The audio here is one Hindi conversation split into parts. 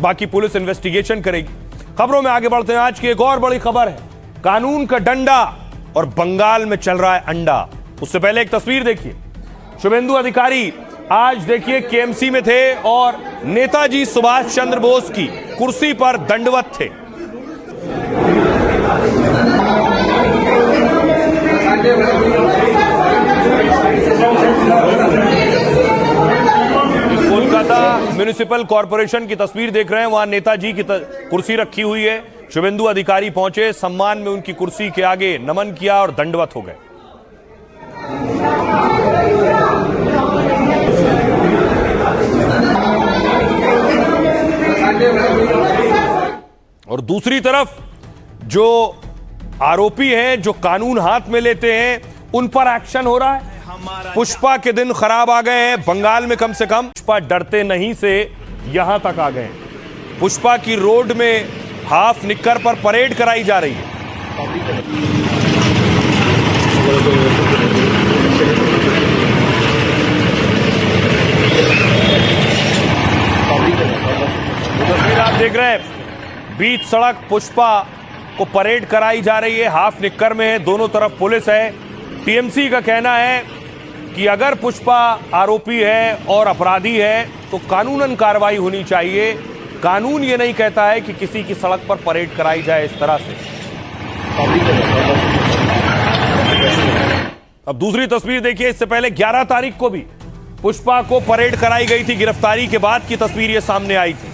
बाकी पुलिस इन्वेस्टिगेशन करेगी। खबरों में आगे बढ़ते हैं। आज की एक और बड़ी खबर है, कानून का डंडा और बंगाल में चल रहा है अंडा। उससे पहले एक तस्वीर देखिए। शुभेंदु अधिकारी आज देखिए केएमसी में थे और नेताजी सुभाष चंद्र बोस की कुर्सी पर दंडवत थे। कोलकाता म्युनिसिपल कॉरपोरेशन की तस्वीर देख रहे हैं। वहां नेताजी की कुर्सी रखी हुई है। शुभेंदु अधिकारी पहुंचे, सम्मान में उनकी कुर्सी के आगे नमन किया और दंडवत हो गए। और दूसरी तरफ जो आरोपी हैं, जो कानून हाथ में लेते हैं, उन पर एक्शन हो रहा है। पुष्पा के दिन खराब आ गए हैं बंगाल में। कम से कम पुष्पा डरते नहीं से यहां तक आ गए। पुष्पा की रोड में हाफ निक्कर पर परेड कराई जा रही है। तस्वीर आप देख रहे हैं, बीच सड़क पुष्पा को परेड कराई जा रही है। हाफ निक्कर में है, दोनों तरफ पुलिस है। टीएमसी का कहना है कि अगर पुष्पा आरोपी है और अपराधी है तो कानूनन कार्रवाई होनी चाहिए। कानून ये नहीं कहता है कि किसी की सड़क पर परेड कराई जाए इस तरह से। अब दूसरी तस्वीर देखिए। इससे पहले 11 तारीख को भी पुष्पा को परेड कराई गई थी। गिरफ्तारी के बाद की तस्वीर ये सामने आई थी।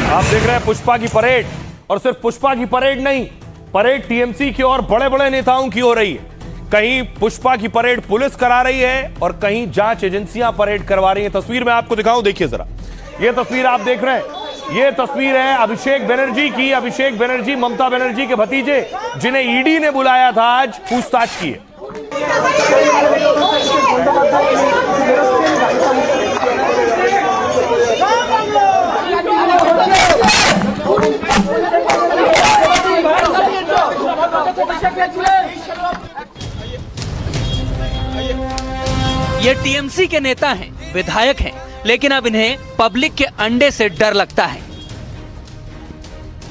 आप देख रहे हैं पुष्पा की परेड, और सिर्फ पुष्पा की परेड नहीं, परेड टीएमसी की और बड़े बड़े नेताओं की हो रही है। कहीं पुष्पा की परेड पुलिस करा रही है और कहीं जांच एजेंसियां परेड करवा रही हैं। तस्वीर में आपको दिखाऊं, देखिए जरा। यह तस्वीर आप देख रहे हैं, यह तस्वीर है अभिषेक बनर्जी की। अभिषेक बनर्जी ममता बनर्जी के भतीजे, जिन्हें ईडी ने बुलाया था आज पूछताछ की है। ये टीएमसी के नेता हैं, विधायक हैं, लेकिन अब इन्हें पब्लिक के अंडे से डर लगता है।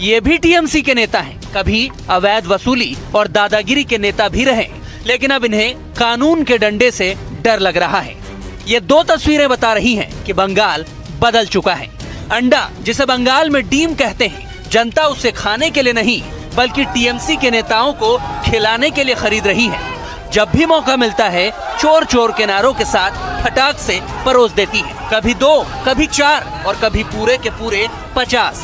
ये भी टीएमसी के नेता हैं, कभी अवैध वसूली और दादागिरी के नेता भी रहे, लेकिन अब इन्हें कानून के डंडे से डर लग रहा है। ये दो तस्वीरें बता रही हैं कि बंगाल बदल चुका है। अंडा, जिसे बंगाल में डीम कहते हैं, जनता उसे खाने के लिए नहीं बल्कि टीएमसी के नेताओं को खिलाने के लिए खरीद रही है। जब भी मौका मिलता है, चोर चोर के नारों के साथ फटाक से परोस देती है। कभी 2, कभी 4 और कभी पूरे के पूरे 50।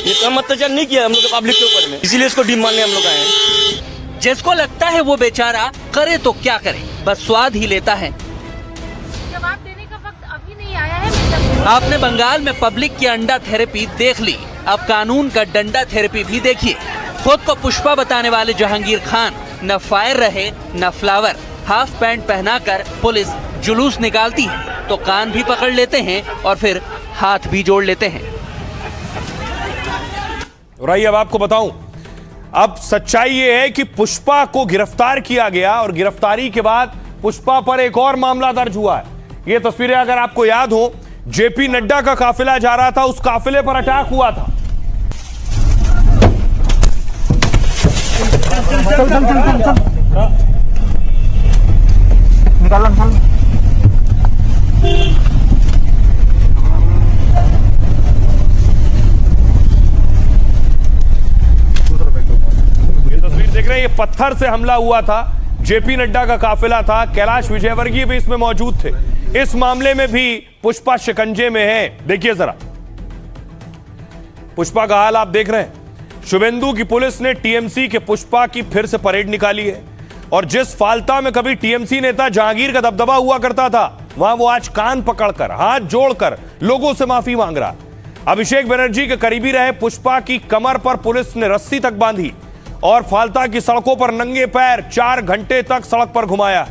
ये कम अत्याचार नहीं किया हम लोग पब्लिक के ऊपर में, इसीलिए इसको डीम मानने हम लोग आए हैं। जिसको लगता है वो बेचारा करे तो क्या करे, बस स्वाद ही लेता है। जवाब देने का वक्त अभी नहीं आया है। आपने बंगाल में पब्लिक की अंडा थेरेपी देख ली, अब कानून का डंडा थेरेपी भी देखिए। खुद को पुष्पा बताने वाले जहांगीर खान न फायर रहे न फ्लावर। हाफ पैंट पहनाकर पुलिस जुलूस निकालती है तो कान भी पकड़ लेते हैं और फिर हाथ भी जोड़ लेते हैं। और आइए अब आपको बताऊं, अब सच्चाई ये है कि पुष्पा को गिरफ्तार किया गया और गिरफ्तारी के बाद पुष्पा पर एक और मामला दर्ज हुआ है। ये तस्वीरें अगर आपको याद हो, जेपी नड्डा का काफिला जा रहा था, उस काफिले पर अटैक हुआ था। देख रहे हैं, ये पत्थर से हमला हुआ था। जेपी नड्डा का काफिला था, कैलाश विजयवर्गीय भी इसमें मौजूद थे। इस मामले में भी पुष्पा शिकंजे में है। देखिए जरा पुष्पा का हाल आप देख रहे हैं। शुभेंदु की पुलिस ने टीएमसी के पुष्पा की फिर से परेड निकाली है, और जिस फालता में कभी टीएमसी नेता जहांगीर का दबदबा हुआ करता था, वहां वो आज कान पकड़कर, हाथ जोड़कर लोगों से माफी मांग रहा। अभिषेक बनर्जी के करीबी रहे पुष्पा की कमर पर पुलिस ने रस्सी तक बांधी और फालता की सड़कों पर नंगे पैर 4 घंटे तक सड़क पर घुमाया।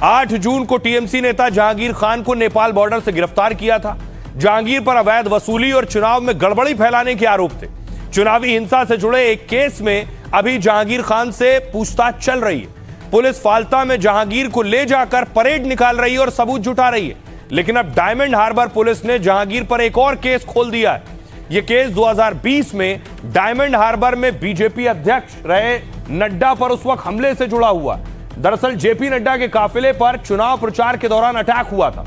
8 जून को टीएमसी नेता जहांगीर खान को नेपाल बॉर्डर से गिरफ्तार किया था। जहांगीर पर अवैध वसूली और चुनाव में गड़बड़ी फैलाने के आरोप थे। चुनावी हिंसा से जुड़े एक केस में अभी जहांगीर खान से पूछताछ चल रही है। पुलिस फाल्ता में जहांगीर को ले जाकर परेड निकाल रही है और सबूत जुटा रही है। लेकिन अब डायमंड हार्बर पुलिस ने जहांगीर पर एक और केस खोल दिया है। यह केस 2020 में डायमंड हार्बर में बीजेपी अध्यक्ष रहे नड्डा पर उस वक्त हमले से जुड़ा हुआ। दरअसल जेपी नड्डा के काफिले पर चुनाव प्रचार के दौरान अटैक हुआ था।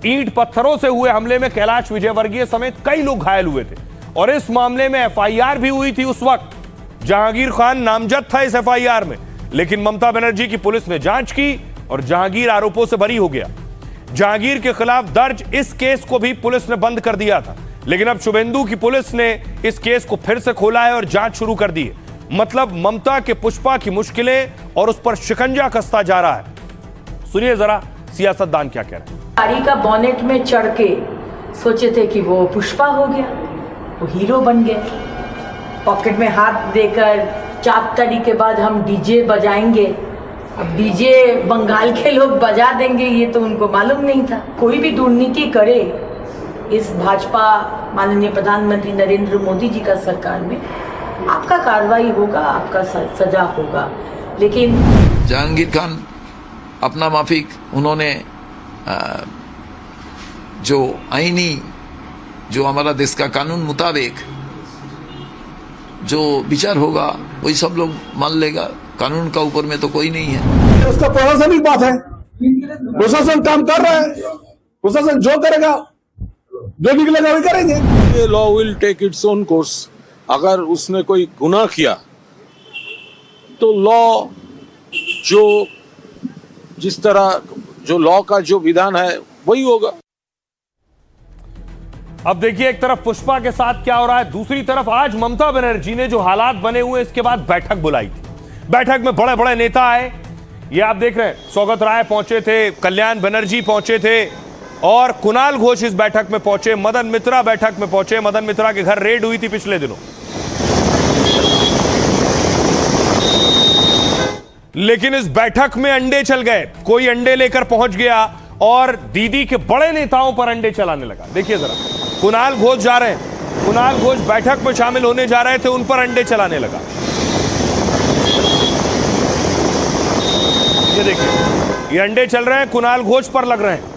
ईंट पत्थरों से हुए हमले में कैलाश विजयवर्गीय समेत कई लोग घायल हुए थे और इस मामले में एफआईआर भी हुई थी। उस वक्त जहांगीर खान नामजद था इस एफआईआर में, लेकिन ममता बनर्जी की पुलिस ने जांच की और जहांगीर आरोपों से बरी हो गया। जहांगीर के खिलाफ दर्ज इस केस को भी पुलिस ने बंद कर दिया था, लेकिन अब शुभेंदु की पुलिस ने इस केस को फिर से खोला है और जांच शुरू कर दी है। मतलब ममता के पुष्पा की मुश्किलें और उस पर शिकंजा कसता जा रहा है। सुनिए जरा सियासतदान क्या कह रहे हैं। गाड़ी का बॉनेट में चढ़ के सोचे थे कि वो पुष्पा हो गया, वो हीरो बन गए। पॉकेट में हाथ देकर 4 तारीख के बाद हम डीजे बजाएंगे, अब डीजे बंगाल के लोग बजा देंगे, ये तो उनको मालूम नहीं था। कोई भी दुर्नीति करे इस भाजपा माननीय प्रधानमंत्री नरेंद्र मोदी जी का सरकार में, आपका कार्रवाई होगा, आपका सजा होगा। लेकिन जहांगीर खान अपना माफिक उन्होंने जो आईनी, जो हमारा देश का कानून मुताबिक जो विचार होगा वही सब लोग मान लेगा। कानून का ऊपर में तो कोई नहीं है। उसका प्रशासनिक बात है, प्रशासन काम कर रहा है, प्रशासन जो करेगा, जो निकलेगा वही करेंगे। ये law will take its own course. अगर उसने कोई गुनाह किया तो लॉ जो जिस तरह जो लॉ का जो विधान है वही होगा। अब देखिए एक तरफ पुष्पा के साथ क्या हो रहा है, दूसरी तरफ आज ममता बनर्जी ने जो हालात बने हुए इसके बाद बैठक बुलाई थी। बैठक में बड़े बड़े नेता आए, ये आप देख रहे हैं। सौगत राय पहुंचे थे, कल्याण बनर्जी पहुंचे थे और कुणाल घोष इस बैठक में पहुंचे। मदन मित्रा बैठक में पहुंचे। मदन मित्रा के घर रेड हुई थी पिछले दिनों। लेकिन इस बैठक में अंडे चल गए, कोई अंडे लेकर पहुंच गया और दीदी के बड़े नेताओं पर अंडे चलाने लगा। देखिए जरा, कुणाल घोष जा रहे हैं, कुणाल घोष बैठक में शामिल होने जा रहे थे, उन पर अंडे चलाने लगा। ये देखिए, ये अंडे चल रहे हैं, कुणाल घोष पर लग रहे हैं।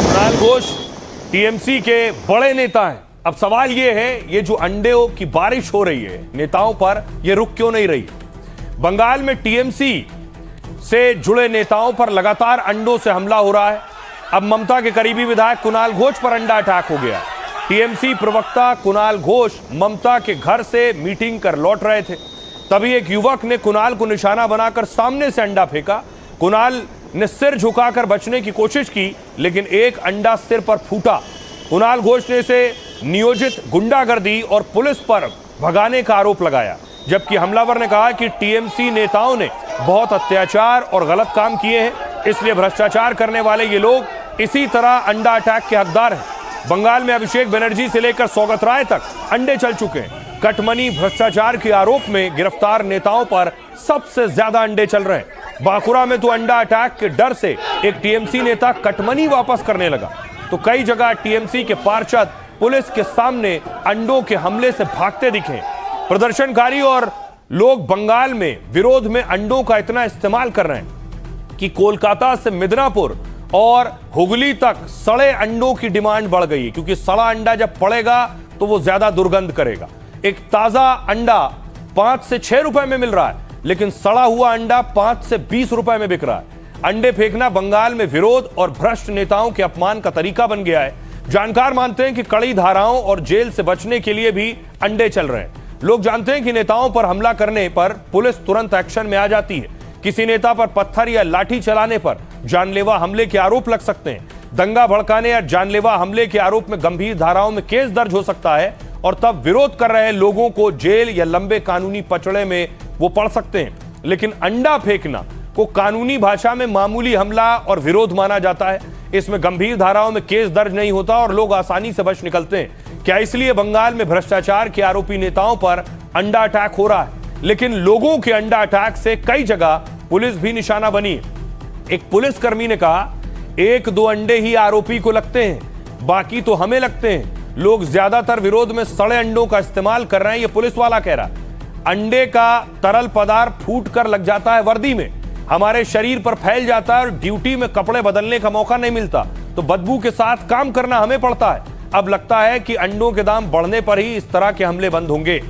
कुणाल घोष टीएमसी के बड़े नेता हैं। अब सवाल यह है, ये जो अंडों की बारिश हो रही है नेताओं पर, यह रुक क्यों नहीं रही? बंगाल में टीएमसी से जुड़े नेताओं पर लगातार अंडों से हमला हो रहा है। अब ममता के करीबी विधायक कुणाल घोष पर अंडा अटैक हो गया। टीएमसी प्रवक्ता कुणाल घोष ममता के घर से मीटिंग कर लौट रहे थे, तभी एक युवक ने कुणाल को निशाना बनाकर सामने से अंडा फेंका। कुणाल ने सिर झुकाकर बचने की कोशिश की, लेकिन एक अंडा सिर पर फूटा। कुणाल घोष ने इसे नियोजित गुंडागर्दी और पुलिस पर भगाने का आरोप लगाया, जबकि हमलावर ने कहा कि टीएमसी नेताओं ने बहुत अत्याचार और गलत काम किए हैं, इसलिए भ्रष्टाचार करने वाले ये लोग इसी तरह अंडा अटैक के हकदार हैं। बंगाल में अभिषेक बनर्जी से लेकर सौगत राय तक अंडे चल चुके हैं। कटमनी भ्रष्टाचार के आरोप में गिरफ्तार नेताओं पर सबसे ज्यादा अंडे चल रहे हैं। बांकुड़ा में तो अंडा अटैक के डर से एक टीएमसी नेता कटमनी वापस करने लगा, तो कई जगह टीएमसी के पार्षद पुलिस के सामने अंडों के हमले से भागते दिखे। प्रदर्शनकारी और लोग बंगाल में विरोध में अंडों का इतना इस्तेमाल कर रहे हैं कि कोलकाता से मिदनापुर और हुगली तक सड़े अंडों की डिमांड बढ़ गई है, क्योंकि सड़ा अंडा जब पड़ेगा तो वो ज्यादा दुर्गंध करेगा। एक ताजा अंडा 5 से 6 रुपए में मिल रहा है, लेकिन सड़ा हुआ अंडा 5 से 20 रुपए में बिक रहा है। अंडे फेंकना बंगाल में विरोध और भ्रष्ट नेताओं के अपमान का तरीका बन गया है। जानकार मानते हैं कि कड़ी धाराओं और जेल से बचने के लिए भी अंडे चल रहे हैं। लोग जानते हैं कि नेताओं पर हमला करने पर पुलिस तुरंत एक्शन में आ जाती है। किसी नेता पर पत्थर या लाठी चलाने पर जानलेवा हमले के आरोप लग सकते हैं। दंगा भड़काने या जानलेवा हमले के आरोप में गंभीर धाराओं में केस दर्ज हो सकता है और तब विरोध कर रहे लोगों को जेल या लंबे कानूनी पचड़े में वो पड़ सकते हैं। लेकिन अंडा फेंकना को कानूनी भाषा में मामूली हमला और विरोध माना जाता है। इसमें गंभीर धाराओं में केस दर्ज नहीं होता और लोग आसानी से बच निकलते हैं। क्या इसलिए बंगाल में भ्रष्टाचार के आरोपी नेताओं पर अंडा अटैक हो रहा है? लेकिन लोगों के अंडा अटैक से कई जगह पुलिस भी निशाना बनी है। एक पुलिसकर्मी ने कहा, 1-2 अंडे ही आरोपी को लगते हैं, बाकी तो हमें लगते हैं। लोग ज्यादातर विरोध में सड़े अंडों का इस्तेमाल कर रहे हैं, यह पुलिस वाला कह रहा है। अंडे का तरल पदार्थ फूट कर लग जाता है वर्दी में, हमारे शरीर पर फैल जाता है और ड्यूटी में कपड़े बदलने का मौका नहीं मिलता, तो बदबू के साथ काम करना हमें पड़ता है। अब लगता है कि अंडों के दाम बढ़ने पर ही इस तरह के हमले बंद होंगे।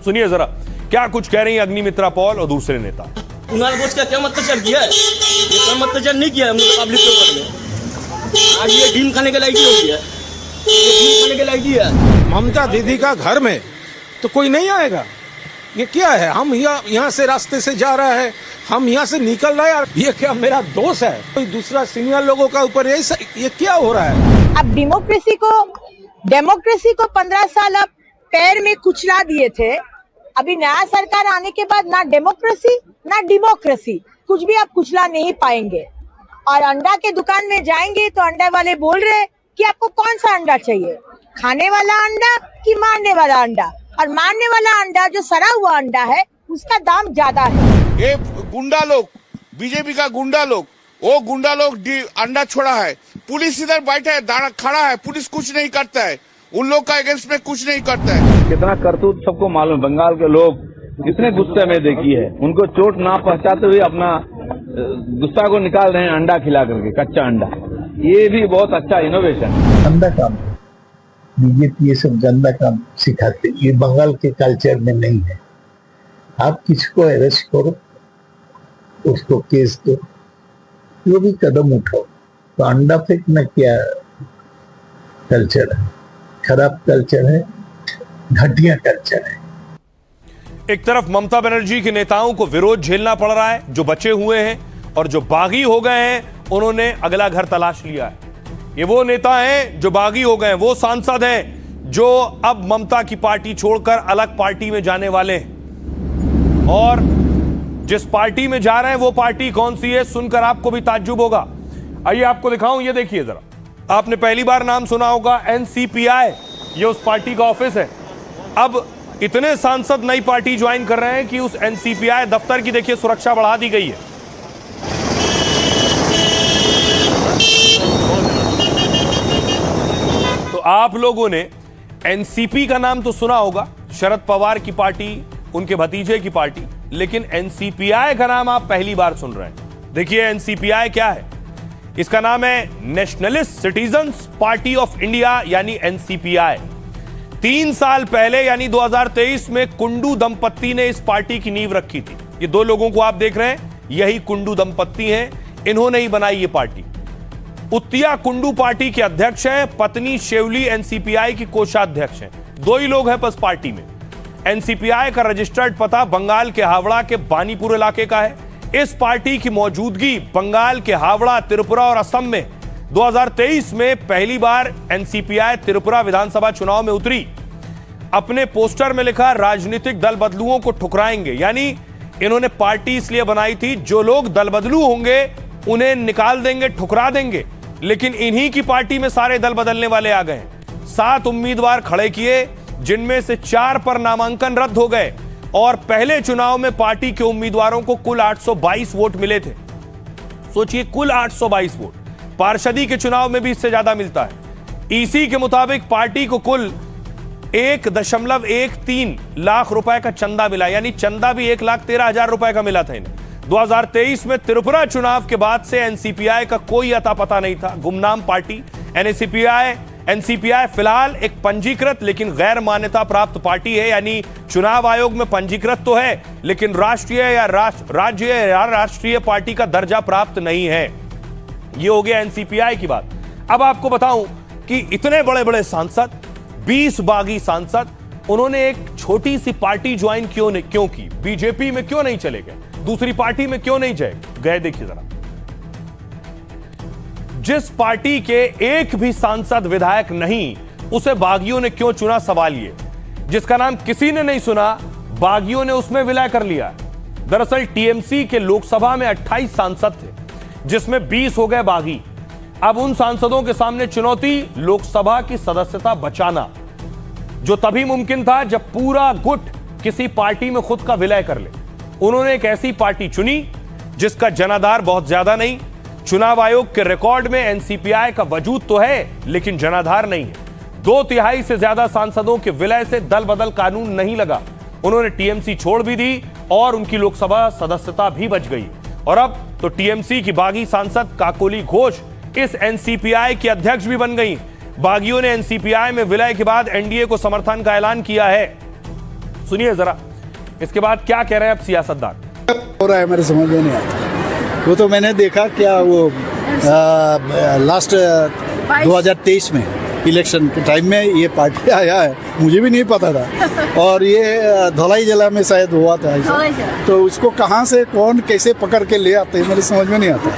सुनिए जरा क्या कुछ कह रही है अग्निमित्रा पॉल और दूसरे नेता। कुणाल घोष का क्या अत्याचार किया है? ये कम अत्याचार नहीं किया है हम लोग पब्लिक के ऊपर में। आज ये डीम खाने के लायक ही हो गया, ये डीम खाने के लायक ही है। ममता दीदी का घर में तो कोई नहीं आएगा। ये क्या है? हम यहाँ से रास्ते से जा रहा है, हम यहाँ से निकल रहे हैं, ये क्या मेरा दोस्त है? कोई दूसरा सीनियर लोगों का ऊपर ये क्या हो रहा है? अब डेमोक्रेसी को 15 साल अब पैर में कुचला दिए थे। अभी नया सरकार आने के बाद ना डेमोक्रेसी ना डेमोक्रेसी, कुछ भी आप कुचला नहीं पाएंगे। और अंडा के दुकान में जाएंगे तो अंडा वाले बोल रहे कि आपको कौन सा अंडा चाहिए, खाने वाला अंडा कि मारने वाला अंडा। और मारने वाला अंडा जो सड़ा हुआ अंडा है उसका दाम ज्यादा है। ये गुंडा लोग, बीजेपी का गुंडा लोग, वो गुंडा लोग अंडा छोड़ा है, पुलिस इधर बैठा है, खड़ा है, पुलिस कुछ नहीं करता है, उन लोग का अगेंस्ट में कुछ नहीं करता है। कितना करतूत सबको मालूम। बंगाल के लोग कितने गुस्से में देखी है, उनको चोट ना पहुंचाते हुए अपना गुस्सा को निकाल रहे हैं अंडा खिला करके, कच्चा अंडा। ये भी बहुत अच्छा इनोवेशन है। गंदा काम बीजेपी ये सब गंदा काम सिखाते, ये बंगाल के कल्चर में नहीं है। आप किसको अरेस्ट करो, उसको केस दो, जो भी कदम उठाओ, तो अंडा फेंकना क्या कल्चर है? खराब कल्चर है, घटिया कल्चर है। एक तरफ ममता बनर्जी के नेताओं को विरोध झेलना पड़ रहा है, जो बचे हुए हैं और जो बागी हो गए हैं उन्होंने अगला घर तलाश लिया है। ये वो नेता हैं जो बागी हो गए हैं, वो सांसद हैं जो अब ममता की पार्टी छोड़कर अलग पार्टी में जाने वाले हैं। और जिस पार्टी में जा रहे हैं वो पार्टी कौन सी है, सुनकर आपको भी ताज्जुब होगा। आइए आपको दिखाऊं, ये देखिए जरा। आपने पहली बार नाम सुना होगा एनसीपीआई, ये उस पार्टी का ऑफिस है। अब इतने सांसद नई पार्टी ज्वाइन कर रहे हैं कि उस एनसीपीआई दफ्तर की देखिए सुरक्षा बढ़ा दी गई है। तो आप लोगों ने एनसीपी का नाम तो सुना होगा, शरद पवार की पार्टी, उनके भतीजे की पार्टी, लेकिन एनसीपीआई का नाम आप पहली बार सुन रहे हैं। देखिए एनसीपीआई क्या है। इसका नाम है nationalist citizens party of India, यानी एनसीपीआई। 3 साल पहले यानी 2023 में कुंडू दंपत्ति ने इस पार्टी की नींव रखी थी। ये 2 लोगों को आप देख रहे हैं, यही कुंडू दंपत्ति हैं, इन्होंने ही बनाई ये पार्टी। उत्तिया कुंडू पार्टी के अध्यक्ष हैं, पत्नी शेवली एनसीपीआई की कोषाध्यक्ष हैं। 2 ही लोग हैं बस पार्टी में। एनसीपीआई का रजिस्टर्ड पता बंगाल के हावड़ा के बानीपुर इलाके का है। इस पार्टी की मौजूदगी बंगाल के हावड़ा, त्रिपुरा और असम में 2023 में पहली बार एनसीपीआई त्रिपुरा विधानसभा चुनाव में उतरी। अपने पोस्टर में लिखा, राजनीतिक दल बदलुओं को ठुकराएंगे। यानी इन्होंने पार्टी इसलिए बनाई थी, जो लोग दल बदलू होंगे उन्हें निकाल देंगे, ठुकरा देंगे। लेकिन इन्हीं की पार्टी में सारे दल बदलने वाले आ गए। 7 उम्मीदवार खड़े किए, जिनमें से 4 पर नामांकन रद्द हो गए और पहले चुनाव में पार्टी के उम्मीदवारों को कुल 822 वोट मिले थे। सोचिए, कुल 822 वोट। पार्षदी के चुनाव में भी इससे ज्यादा मिलता है। ईसी के मुताबिक पार्टी को कुल 1.13 लाख रुपए का चंदा मिला, यानी चंदा भी 1,13,000 रुपए का मिला था इन्हें। 2023 में त्रिपुरा चुनाव के बाद से एनसीपीआई का कोई अता पता नहीं था, गुमनाम पार्टी। एनसीपीआई फिलहाल एक पंजीकृत लेकिन गैर मान्यता प्राप्त पार्टी है, यानी चुनाव आयोग में पंजीकृत तो है लेकिन राष्ट्रीय या राज्य या राष्ट्रीय पार्टी का दर्जा प्राप्त नहीं है। ये हो गया एनसीपीआई की बात। अब आपको बताऊं कि इतने बड़े बड़े सांसद, 20 बागी सांसद, उन्होंने एक छोटी सी पार्टी ज्वाइन क्यों की? बीजेपी में क्यों नहीं चले गए? दूसरी पार्टी में क्यों नहीं गए? देखिए जरा, जिस पार्टी के एक भी सांसद विधायक नहीं, उसे बागियों ने क्यों चुना? सवाल ये, जिसका नाम किसी ने नहीं सुना, बागियों ने उसमें विलय कर लिया। दरअसल टीएमसी के लोकसभा में 28 सांसद थे, जिसमें 20 हो गए बागी। अब उन सांसदों के सामने चुनौती, लोकसभा की सदस्यता बचाना, जो तभी मुमकिन था जब पूरा गुट किसी पार्टी में खुद का विलय कर ले। उन्होंने एक ऐसी पार्टी चुनी जिसका जनाधार बहुत ज्यादा नहीं। चुनाव आयोग के रिकॉर्ड में एनसीपीआई का वजूद तो है लेकिन जनाधार नहीं है। 2/3 से ज्यादा सांसदों के विलय से दल बदल कानून नहीं लगा। उन्होंने टीएमसी छोड़ भी दी और उनकी लोकसभा सदस्यता भी बच गई। और अब तो टीएमसी की बागी सांसद काकोली घोष इस एनसीपीआई की अध्यक्ष भी बन गई। बागियों ने एनसीपीआई में विलय के बाद एनडीए को समर्थन का ऐलान किया है। सुनिए जरा इसके बाद क्या कह रहे हैं अब सियासतदान। हो रहा है मेरे समझ में नहीं आता। वो तो मैंने देखा क्या वो लास्ट 2023 में इलेक्शन के टाइम में ये पार्टी आया है, मुझे भी नहीं पता था। और ये धलाई जिला में शायद हुआ था ऐसा। तो उसको कहाँ से कौन कैसे पकड़ के ले आते हैं मेरे समझ में नहीं आता।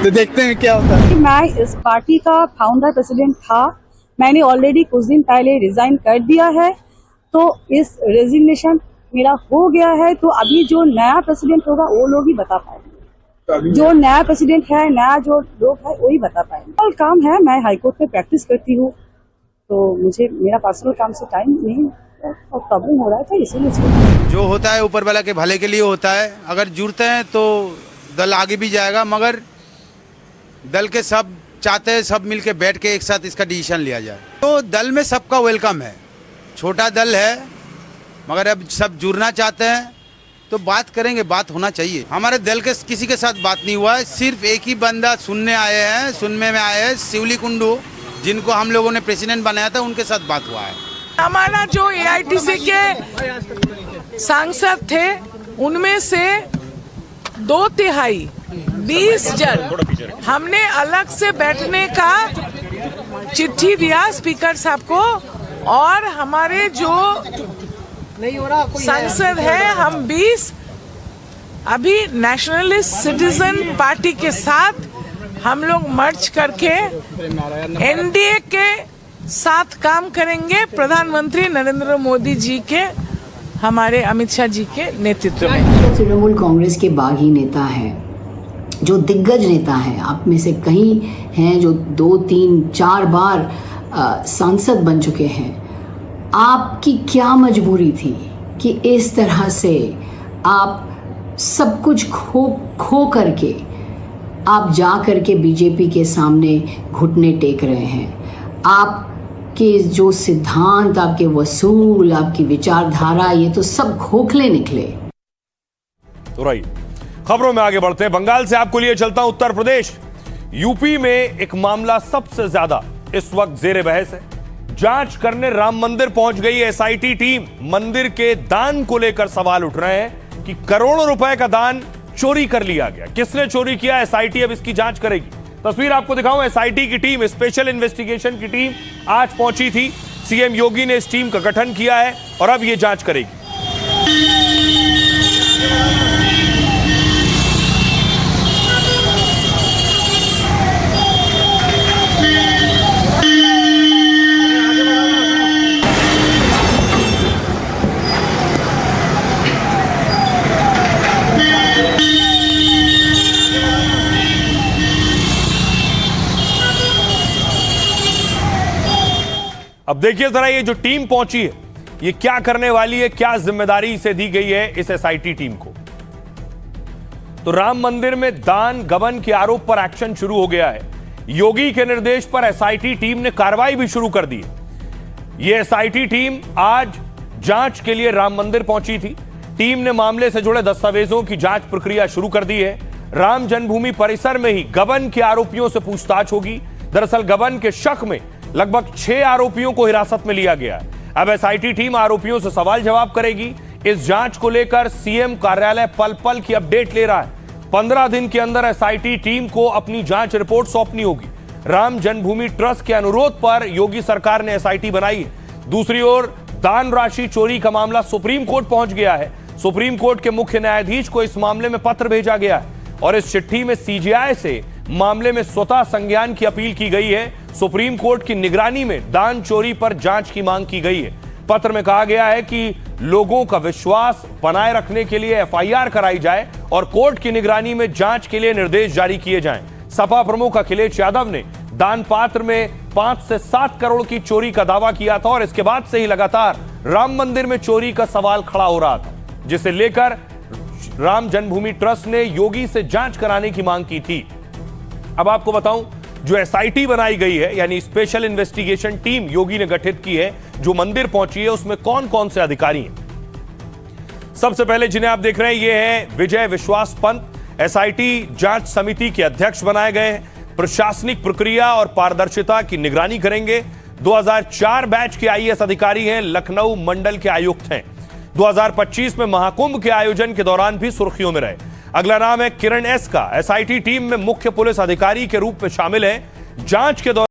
तो देखते हैं क्या होता है। मैं इस पार्टी का फाउंडर प्रेसिडेंट था, मैंने ऑलरेडी कुछ दिन पहले रिजाइन कर दिया है। तो इस रेजिग्नेशन मेरा हो गया है। तो अभी जो नया प्रेसिडेंट होगा वो लोग ही बता पाएंगे। जो नया प्रेसिडेंट है, नया जो लोग है वही बता पाएंगे। कल काम है, मैं हाईकोर्ट में प्रैक्टिस करती हूँ तो मुझे मेरा पर्सनल काम से टाइम नहीं और प्रॉब्लम हो रहा था इसीलिए। जो होता है ऊपर वाला के भले के लिए होता है। अगर जुड़ते हैं तो दल आगे भी जाएगा, मगर दल के सब चाहते हैं सब मिलके बैठ के एक साथ इसका डिसीजन लिया जाए। तो दल में सबका वेलकम है। छोटा दल है मगर अब सब जुड़ना चाहते हैं तो बात करेंगे, बात होना चाहिए। हमारे दल के किसी के साथ बात नहीं हुआ है। सिर्फ एक ही बंदा सुनने में आए हैं शिवली कुंडू, जिनको हम लोगों ने प्रेसिडेंट बनाया था, उनके साथ बात हुआ है। हमारा जो एआईटीसी के सांसद थे उनमें से 2/3 20 जन हमने अलग से बैठने का चिट्ठी दिया स्पीकर साहब को। और हमारे जो सांसद है हम 20 अभी नेशनलिस्ट सिटीजन पार्टी के साथ हम लोग मर्ज करके एनडीए के साथ काम करेंगे। प्रधानमंत्री नरेंद्र मोदी जी के, हमारे अमित शाह जी के नेतृत्व में। तृणमूल कांग्रेस के बागी नेता हैं, जो दिग्गज नेता हैं, आप में से कई हैं जो 2, 3, 4 बार सांसद बन चुके हैं। आपकी क्या मजबूरी थी कि इस तरह से आप सब कुछ खो करके आप जा करके बीजेपी के सामने घुटने टेक रहे हैं? आपके जो सिद्धांत, आपके वसूल, आपकी विचारधारा, ये तो सब खोखले निकले। तो रही खबरों में आगे बढ़ते हैं। बंगाल से आपको लिए चलता हूं उत्तर प्रदेश। यूपी में एक मामला सबसे ज्यादा इस वक्त जेरे बहस है। जांच करने राम मंदिर पहुंच गई एसआईटी टीम। मंदिर के दान को लेकर सवाल उठ रहे हैं कि करोड़ों रुपए का दान चोरी कर लिया गया। किसने चोरी किया, एसआईटी अब इसकी जांच करेगी। तस्वीर आपको दिखाऊं। एसआईटी की टीम, स्पेशल इन्वेस्टिगेशन की टीम आज पहुंची थी। सीएम योगी ने इस टीम का गठन किया है और अब यह जांच करेगी। अब देखिए जरा ये जो टीम पहुंची है ये क्या करने वाली है, क्या जिम्मेदारी इसे दी गई है इस एसआईटी टीम को। तो राम मंदिर में दान गबन के आरोप पर एक्शन शुरू हो गया है। योगी के निर्देश पर एसआईटी टीम ने कार्रवाई भी शुरू कर दी है। ये एसआईटी टीम आज जांच के लिए राम मंदिर पहुंची थी। टीम ने मामले से जुड़े दस्तावेजों की जांच प्रक्रिया शुरू कर दी है। राम जन्मभूमि परिसर में ही गबन के आरोपियों से पूछताछ होगी। दरअसल गबन के शक में लगभग 6 आरोपियों को हिरासत में लिया गया है। अब एसआईटी टीम आरोपियों से सवाल जवाब करेगी। इस जांच को लेकर सीएम कार्यालय पल पल की अपडेट ले रहा है। 15 दिन के अंदर एसआईटी टीम को अपनी जांच रिपोर्ट सौंपनी होगी। राम जन्मभूमि ट्रस्ट के अनुरोध पर योगी सरकार ने एसआईटी बनाई है। दूसरी ओर दान राशि चोरी का मामला सुप्रीम कोर्ट पहुंच गया है। सुप्रीम कोर्ट के मुख्य न्यायाधीश को इस मामले में पत्र भेजा गया है और इस चिट्ठी में सीजीआई से मामले में स्वतः संज्ञान की अपील की गई है। सुप्रीम कोर्ट की निगरानी में दान चोरी पर जांच की मांग की गई है। पत्र में कहा गया है कि लोगों का विश्वास बनाए रखने के लिए एफआईआर कराई जाए और कोर्ट की निगरानी में जांच के लिए निर्देश जारी किए जाएं। सपा प्रमुख अखिलेश यादव ने दान पात्र में 5 से 7 करोड़ की चोरी का दावा किया था और इसके बाद से ही लगातार राम मंदिर में चोरी का सवाल खड़ा हो रहा था, जिसे लेकर राम जन्मभूमि ट्रस्ट ने योगी से जांच कराने की मांग की थी। अब आपको बताऊं, जो एसआईटी बनाई गई है, यानी स्पेशल इन्वेस्टिगेशन टीम योगी ने गठित की है, जो मंदिर पहुंची है, उसमें कौन कौन से अधिकारी हैं। सबसे पहले जिन्हें आप देख रहे हैं, ये है विजय विश्वास पंत, एसआईटी जांच समिति के अध्यक्ष बनाए गए हैं। प्रशासनिक प्रक्रिया और पारदर्शिता की निगरानी करेंगे। 2004 बैच के आईएएस अधिकारी हैं, लखनऊ मंडल के आयुक्त हैं। 2025 में महाकुंभ के आयोजन के दौरान भी सुर्खियों में रहे। अगला नाम है किरण एस का, एसआईटी टीम में मुख्य पुलिस अधिकारी के रूप में शामिल है। जांच के दौरान